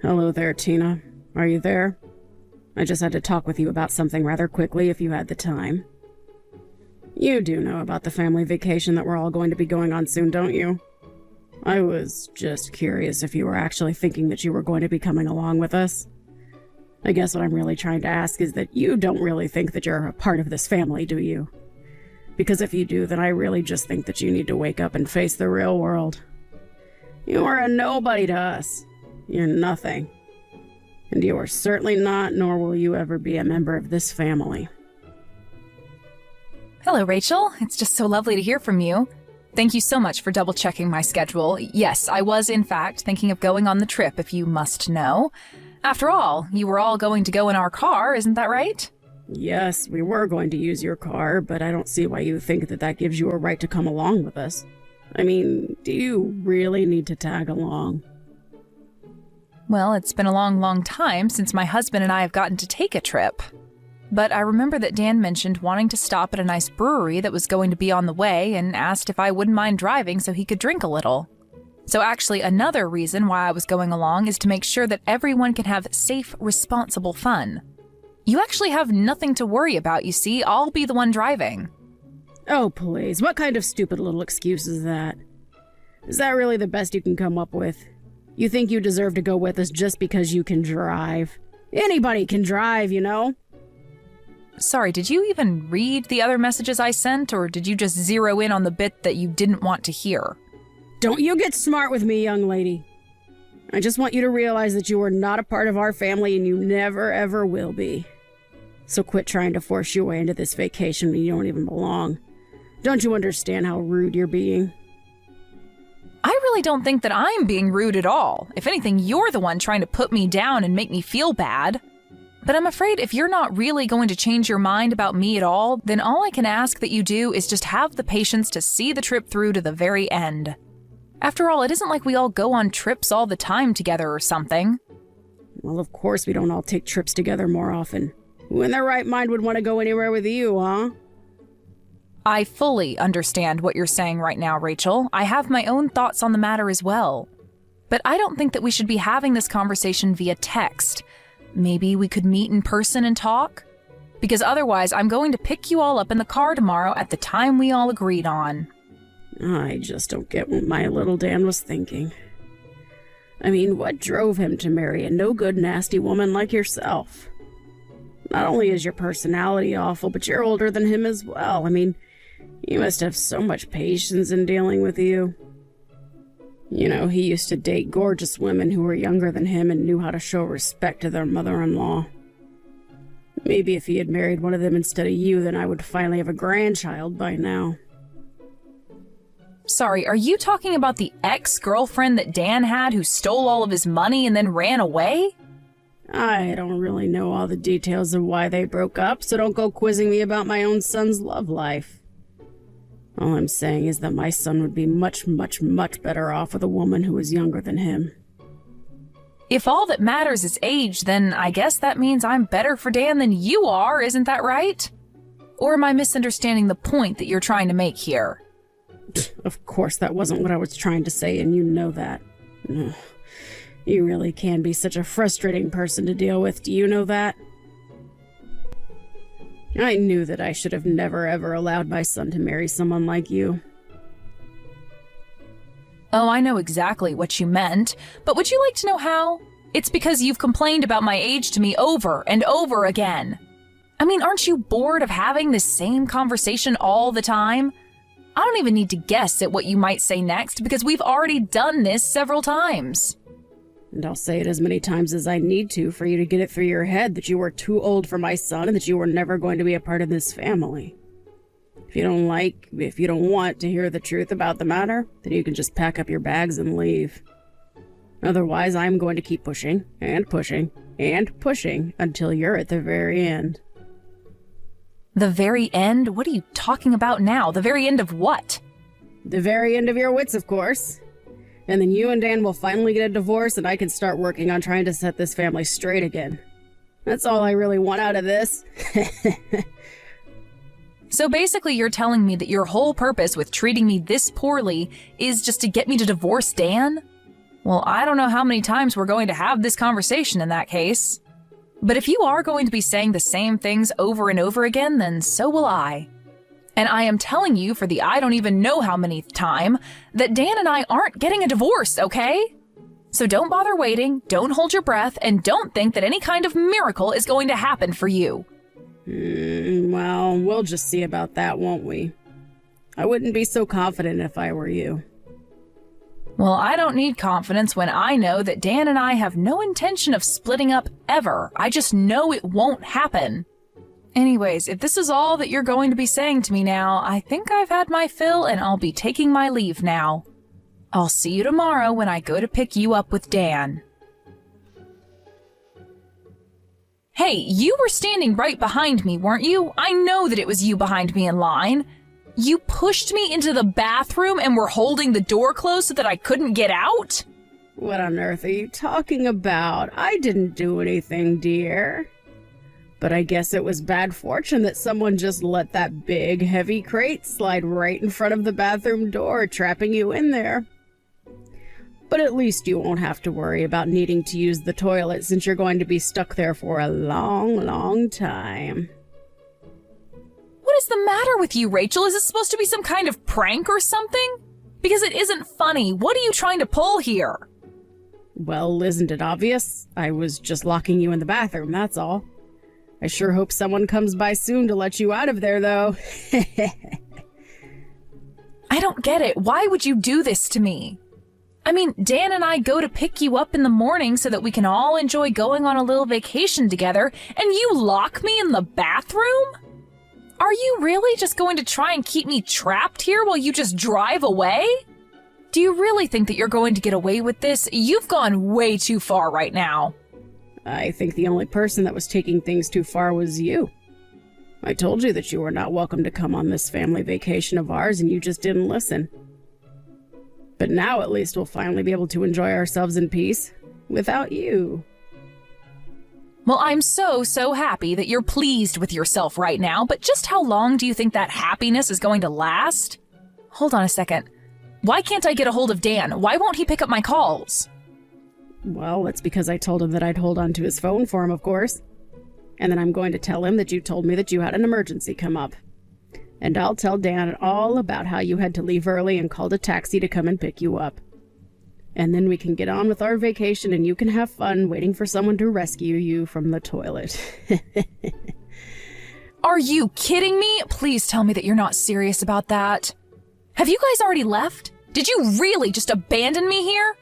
Hello there, Tina. Are you there? I just had to talk with you about something rather quickly if you had the time. You do know about the family vacation that we're all going to be going on soon, don't you? I was just curious if you were actually thinking that you were going to be coming along with us. I guess what I'm really trying to ask is that you don't really think that you're a part of this family, do you? Because if you do, then I really just think that you need to wake up and face the real world. You are a nobody to us. You're nothing. And you are certainly not, nor will you ever be a member of this family. Hello, Rachel. It's just so lovely to hear from you. Thank you so much for double-checking my schedule. Yes, I was, in fact, thinking of going on the trip, if you must know. After all, you were all going to go in our car, isn't that right? Yes, we were going to use your car, but I don't see why you think that that gives you a right to come along with us. I mean, do you really need to tag along? Well, it's been a long, long time since my husband and I have gotten to take a trip. But I remember that Dan mentioned wanting to stop at a nice brewery that was going to be on the way and asked if I wouldn't mind driving so he could drink a little. So actually, another reason why I was going along is to make sure that everyone can have safe, responsible fun. You actually have nothing to worry about, you see. I'll be the one driving. Oh, please. What kind of stupid little excuse is that? Is that really the best you can come up with? You think you deserve to go with us just because you can drive? Anybody can drive, you know? Sorry, did you even read the other messages I sent, or did you just zero in on the bit that you didn't want to hear? Don't you get smart with me, young lady. I just want you to realize that you are not a part of our family and you never, ever will be. So quit trying to force your way into this vacation when you don't even belong. Don't you understand how rude you're being? I really don't think that I'm being rude at all. If anything, you're the one trying to put me down and make me feel bad. But I'm afraid if you're not really going to change your mind about me at all, then all I can ask that you do is just have the patience to see the trip through to the very end. After all, it isn't like we all go on trips all the time together or something. Well, of course we don't all take trips together more often. Who in their right mind would want to go anywhere with you, huh? I fully understand what you're saying right now, Rachel. I have my own thoughts on the matter as well. But I don't think that we should be having this conversation via text. Maybe we could meet in person and talk? Because otherwise, I'm going to pick you all up in the car tomorrow at the time we all agreed on. I just don't get what my little Dan was thinking. I mean, what drove him to marry a no-good, nasty woman like yourself? Not only is your personality awful, but you're older than him as well. I mean, you must have so much patience in dealing with you. You know, he used to date gorgeous women who were younger than him and knew how to show respect to their mother-in-law. Maybe if he had married one of them instead of you, then I would finally have a grandchild by now. Sorry, are you talking about the ex-girlfriend that Dan had who stole all of his money and then ran away? I don't really know all the details of why they broke up, so don't go quizzing me about my own son's love life. All I'm saying is that my son would be much, much, much better off with a woman who was younger than him. If all that matters is age, then I guess that means I'm better for Dan than you are, isn't that right? Or am I misunderstanding the point that you're trying to make here? Of course that wasn't what I was trying to say, and you know that. Ugh. You really can be such a frustrating person to deal with, do you know that? I knew that I should have never ever allowed my son to marry someone like you. Oh, I know exactly what you meant, but would you like to know how? It's because you've complained about my age to me over and over again. I mean, aren't you bored of having this same conversation all the time? I don't even need to guess at what you might say next because we've already done this several times. And I'll say it as many times as I need to for you to get it through your head that you were too old for my son and that you were never going to be a part of this family. If you don't want to hear the truth about the matter, then you can just pack up your bags and leave. Otherwise, I'm going to keep pushing and pushing and pushing until you're at the very end. The very end? What are you talking about now? The very end of what? The very end of your wits, of course. And then you and Dan will finally get a divorce and I can start working on trying to set this family straight again. That's all I really want out of this. So basically you're telling me that your whole purpose with treating me this poorly is just to get me to divorce Dan? Well, I don't know how many times we're going to have this conversation in that case. But if you are going to be saying the same things over and over again, then so will I. And I am telling you for the I don't even know how many time that Dan and I aren't getting a divorce, okay? So don't bother waiting, don't hold your breath, and don't think that any kind of miracle is going to happen for you. Well, we'll just see about that, won't we? I wouldn't be so confident if I were you. Well, I don't need confidence when I know that Dan and I have no intention of splitting up ever. I just know it won't happen. Anyways, if this is all that you're going to be saying to me now, I think I've had my fill and I'll be taking my leave now. I'll see you tomorrow when I go to pick you up with Dan. Hey, you were standing right behind me, weren't you? I know that it was you behind me in line. You pushed me into the bathroom and were holding the door closed so that I couldn't get out? What on earth are you talking about? I didn't do anything, dear. But I guess it was bad fortune that someone just let that big, heavy crate slide right in front of the bathroom door, trapping you in there. But at least you won't have to worry about needing to use the toilet since you're going to be stuck there for a long, long time. What is the matter with you, Rachel? Is this supposed to be some kind of prank or something? Because it isn't funny. What are you trying to pull here? Well, isn't it obvious? I was just locking you in the bathroom, that's all. I sure hope someone comes by soon to let you out of there, though. I don't get it. Why would you do this to me? I mean, Dan and I go to pick you up in the morning so that we can all enjoy going on a little vacation together, and you lock me in the bathroom? Are you really just going to try and keep me trapped here while you just drive away? Do you really think that you're going to get away with this? You've gone way too far right now. I think the only person that was taking things too far was you. I told you that you were not welcome to come on this family vacation of ours, and you just didn't listen. But now at least we'll finally be able to enjoy ourselves in peace, without you. Well, I'm so happy that you're pleased with yourself right now, but just how long do you think that happiness is going to last? Hold on a second. Why can't I get a hold of Dan? Why won't he pick up my calls? Well, that's because I told him that I'd hold on to his phone for him, of course. And then I'm going to tell him that you told me that you had an emergency come up. And I'll tell Dan all about how you had to leave early and called a taxi to come and pick you up. And then we can get on with our vacation and you can have fun waiting for someone to rescue you from the toilet. Are you kidding me? Please tell me that you're not serious about that. Have you guys already left? Did you really just abandon me here?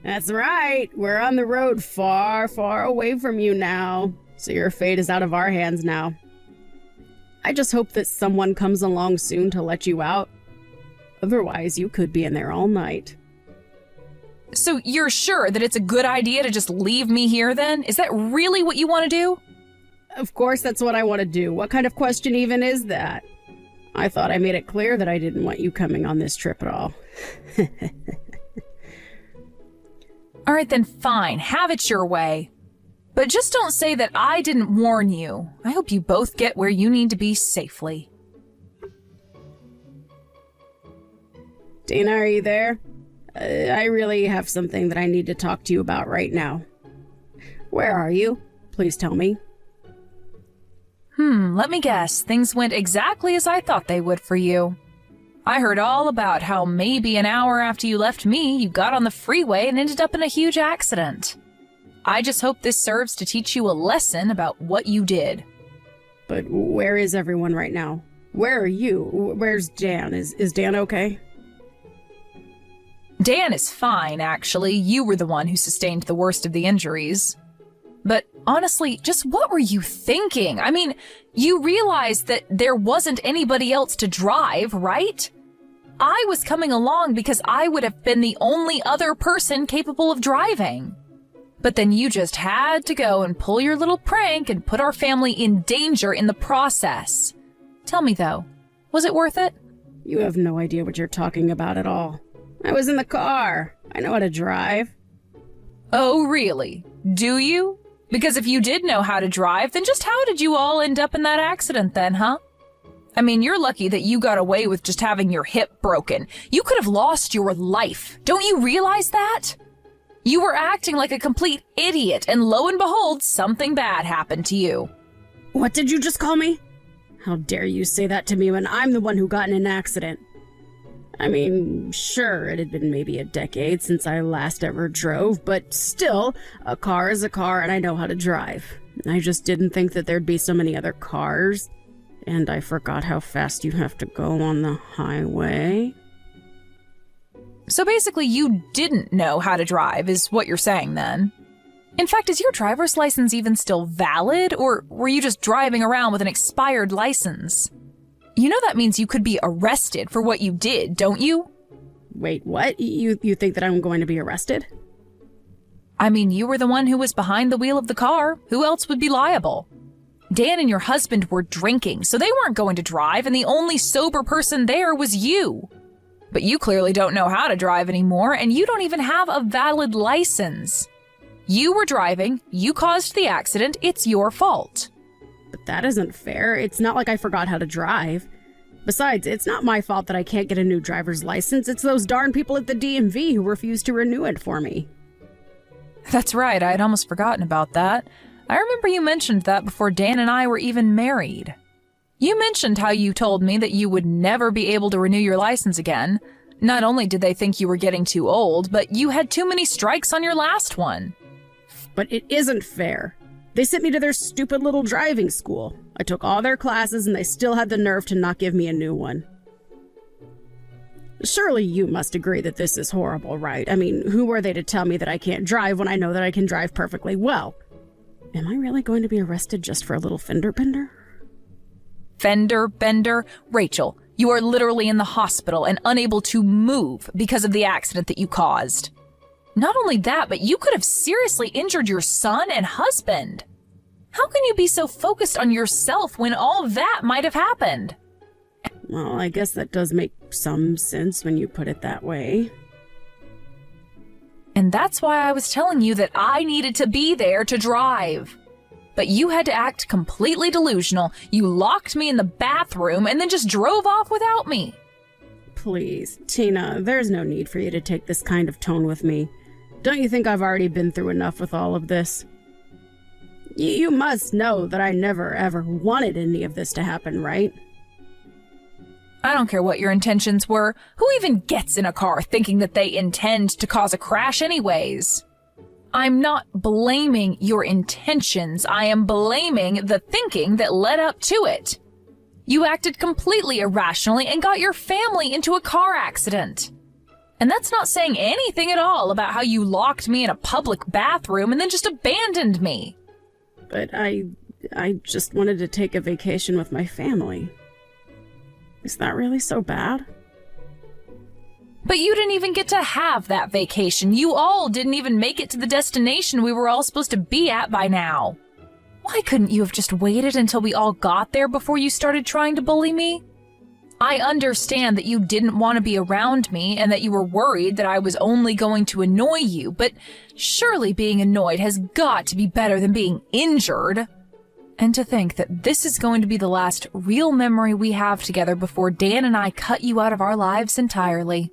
That's right. We're on the road far, far away from you now. So your fate is out of our hands now. I just hope that someone comes along soon to let you out. Otherwise, you could be in there all night. So you're sure that it's a good idea to just leave me here then? Is that really what you want to do? Of course that's what I want to do. What kind of question even is that? I thought I made it clear that I didn't want you coming on this trip at all. All right, then fine. Have it your way. But just don't say that I didn't warn you. I hope you both get where you need to be safely. Dana, are you there? I really have something that I need to talk to you about right now. Where are you? Please tell me. Let me guess. Things went exactly as I thought they would for you. I heard all about how maybe an hour after you left me, you got on the freeway and ended up in a huge accident. I just hope this serves to teach you a lesson about what you did. But where is everyone right now? Where are you? Where's Dan? Is Dan okay? Dan is fine, actually. You were the one who sustained the worst of the injuries. But honestly, just what were you thinking? I mean, you realized that there wasn't anybody else to drive, right? I was coming along because I would have been the only other person capable of driving. But then you just had to go and pull your little prank and put our family in danger in the process. Tell me though, was it worth it? You have no idea what you're talking about at all. I was in the car. I know how to drive. Oh, really? Do you? Because if you did know how to drive, then just how did you all end up in that accident then, huh? I mean, you're lucky that you got away with just having your hip broken. You could have lost your life. Don't you realize that? You were acting like a complete idiot, and lo and behold, something bad happened to you. What did you just call me? How dare you say that to me when I'm the one who got in an accident? I mean, sure, it had been maybe a decade since I last ever drove, but still, a car is a car and I know how to drive. I just didn't think that there'd be so many other cars, and I forgot how fast you have to go on the highway. So basically, you didn't know how to drive, is what you're saying then. In fact, is your driver's license even still valid, or were you just driving around with an expired license? You know that means you could be arrested for what you did, don't you? Wait, what? You think that I'm going to be arrested? I mean, you were the one who was behind the wheel of the car. Who else would be liable? Dan and your husband were drinking, so they weren't going to drive, and the only sober person there was you. But you clearly don't know how to drive anymore, and you don't even have a valid license. You were driving, you caused the accident, it's your fault. But that isn't fair. It's not like I forgot how to drive. Besides, it's not my fault that I can't get a new driver's license. It's those darn people at the DMV who refuse to renew it for me. That's right, I had almost forgotten about that. I remember you mentioned that before Dan and I were even married. You mentioned how you told me that you would never be able to renew your license again. Not only did they think you were getting too old, but you had too many strikes on your last one. But it isn't fair. They sent me to their stupid little driving school. I took all their classes and they still had the nerve to not give me a new one. Surely you must agree that this is horrible, right? I mean, who are they to tell me that I can't drive when I know that I can drive perfectly well? Am I really going to be arrested just for a little fender bender? Fender bender? Rachel, you are literally in the hospital and unable to move because of the accident that you caused. Not only that, but you could have seriously injured your son and husband. How can you be so focused on yourself when all that might have happened? Well, I guess that does make some sense when you put it that way. And that's why I was telling you that I needed to be there to drive. But you had to act completely delusional. You locked me in the bathroom and then just drove off without me. Please, Tina, there's no need for you to take this kind of tone with me. Don't you think I've already been through enough with all of this? You must know that I never ever wanted any of this to happen, right? I don't care what your intentions were. Who even gets in a car thinking that they intend to cause a crash anyways? I'm not blaming your intentions. I am blaming the thinking that led up to it. You acted completely irrationally and got your family into a car accident. And that's not saying anything at all about how you locked me in a public bathroom and then just abandoned me. But I just wanted to take a vacation with my family. Is that really so bad? But you didn't even get to have that vacation. You all didn't even make it to the destination we were all supposed to be at by now. Why couldn't you have just waited until we all got there before you started trying to bully me? I understand that you didn't want to be around me and that you were worried that I was only going to annoy you, but surely being annoyed has got to be better than being injured. And to think that this is going to be the last real memory we have together before Dan and I cut you out of our lives entirely.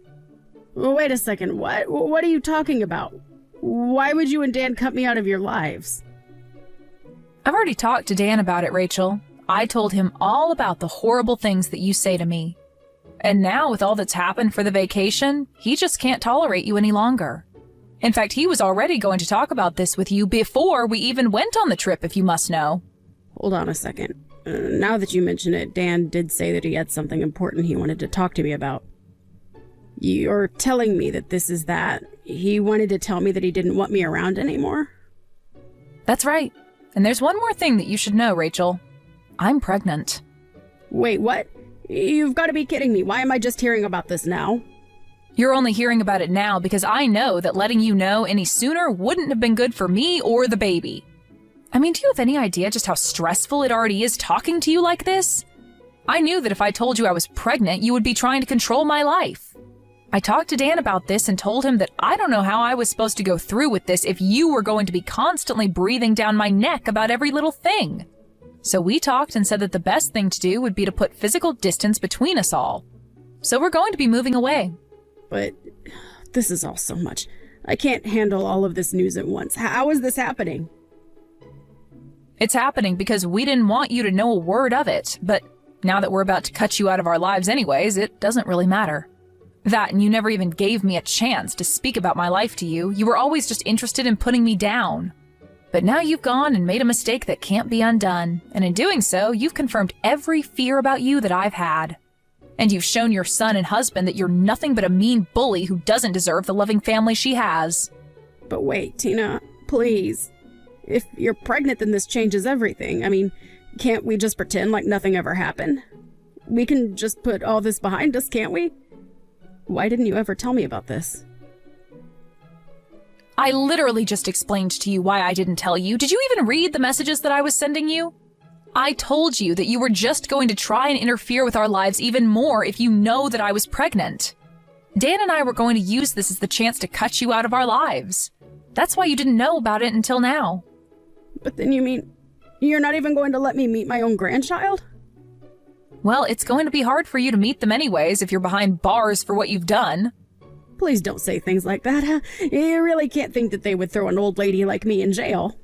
Well, wait a second, what are you talking about? Why would you and Dan cut me out of your lives? I've already talked to Dan about it, Rachel. I told him all about the horrible things that you say to me. And now, with all that's happened for the vacation, he just can't tolerate you any longer. In fact, he was already going to talk about this with you before we even went on the trip, if you must know. Hold on a second. Now that you mention it, Dan did say that he had something important he wanted to talk to me about. You're telling me that this is that. He wanted to tell me that he didn't want me around anymore? That's right. And there's one more thing that you should know, Rachel. I'm pregnant. Wait, what? You've got to be kidding me. Why am I just hearing about this now? You're only hearing about it now because I know that letting you know any sooner wouldn't have been good for me or the baby. I mean, do you have any idea just how stressful it already is talking to you like this? I knew that if I told you I was pregnant, you would be trying to control my life. I talked to Dan about this and told him that I don't know how I was supposed to go through with this if you were going to be constantly breathing down my neck about every little thing. So we talked and said that the best thing to do would be to put physical distance between us all. So we're going to be moving away. But this is all so much. I can't handle all of this news at once. How is this happening? It's happening because we didn't want you to know a word of it, but now that we're about to cut you out of our lives anyways, it doesn't really matter. That and you never even gave me a chance to speak about my life to you. You were always just interested in putting me down. But now you've gone and made a mistake that can't be undone, and in doing so, you've confirmed every fear about you that I've had. And you've shown your son and husband that you're nothing but a mean bully who doesn't deserve the loving family she has. But wait, Tina, please. If you're pregnant, then this changes everything. I mean, can't we just pretend like nothing ever happened? We can just put all this behind us, can't we? Why didn't you ever tell me about this? I literally just explained to you why I didn't tell you. Did you even read the messages that I was sending you? I told you that you were just going to try and interfere with our lives even more if you know that I was pregnant. Dan and I were going to use this as the chance to cut you out of our lives. That's why you didn't know about it until now. But then you mean you're not even going to let me meet my own grandchild? Well, it's going to be hard for you to meet them anyways if you're behind bars for what you've done. Please don't say things like that. Huh? You really can't think that they would throw an old lady like me in jail.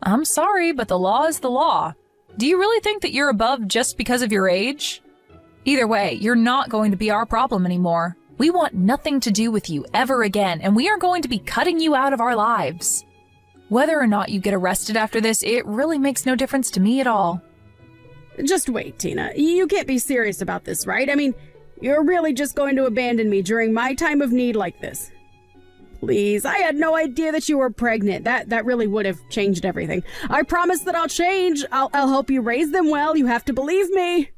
I'm sorry, but the law is the law. Do you really think that you're above just because of your age? Either way, you're not going to be our problem anymore. We want nothing to do with you ever again, and we are going to be cutting you out of our lives. Whether or not you get arrested after this, it really makes no difference to me at all. Just wait, Tina. You can't be serious about this, right? I mean, you're really just going to abandon me during my time of need like this? Please, I had no idea that you were pregnant. That really would have changed everything. I promise that I'll change. I'll help you raise them well. You have to believe me.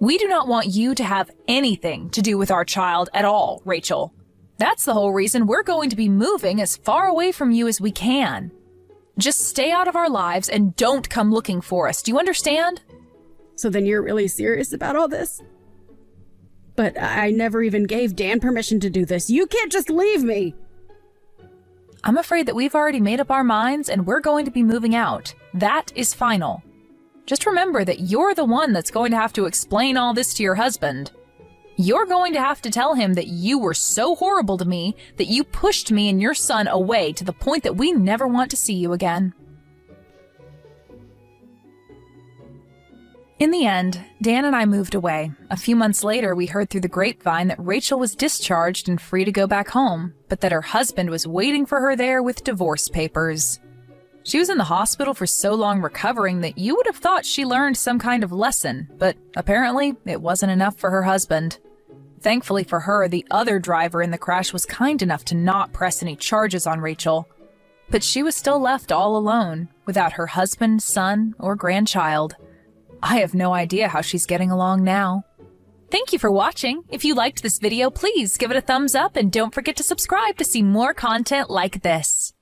We do not want you to have anything to do with our child at all, Rachel. That's the whole reason we're going to be moving as far away from you as we can. Just stay out of our lives and don't come looking for us. Do you understand? So then you're really serious about all this? But I never even gave Dan permission to do this. You can't just leave me. I'm afraid that we've already made up our minds and we're going to be moving out. That is final. Just remember that you're the one that's going to have to explain all this to your husband. You're going to have to tell him that you were so horrible to me that you pushed me and your son away to the point that we never want to see you again. In the end, Dan and I moved away. A few months later, we heard through the grapevine that Rachel was discharged and free to go back home, but that her husband was waiting for her there with divorce papers. She was in the hospital for so long recovering that you would have thought she learned some kind of lesson, but apparently it wasn't enough for her husband. Thankfully for her, the other driver in the crash was kind enough to not press any charges on Rachel. But she was still left all alone, without her husband, son, or grandchild. I have no idea how she's getting along now. Thank you for watching. If you liked this video, please give it a thumbs up and don't forget to subscribe to see more content like this.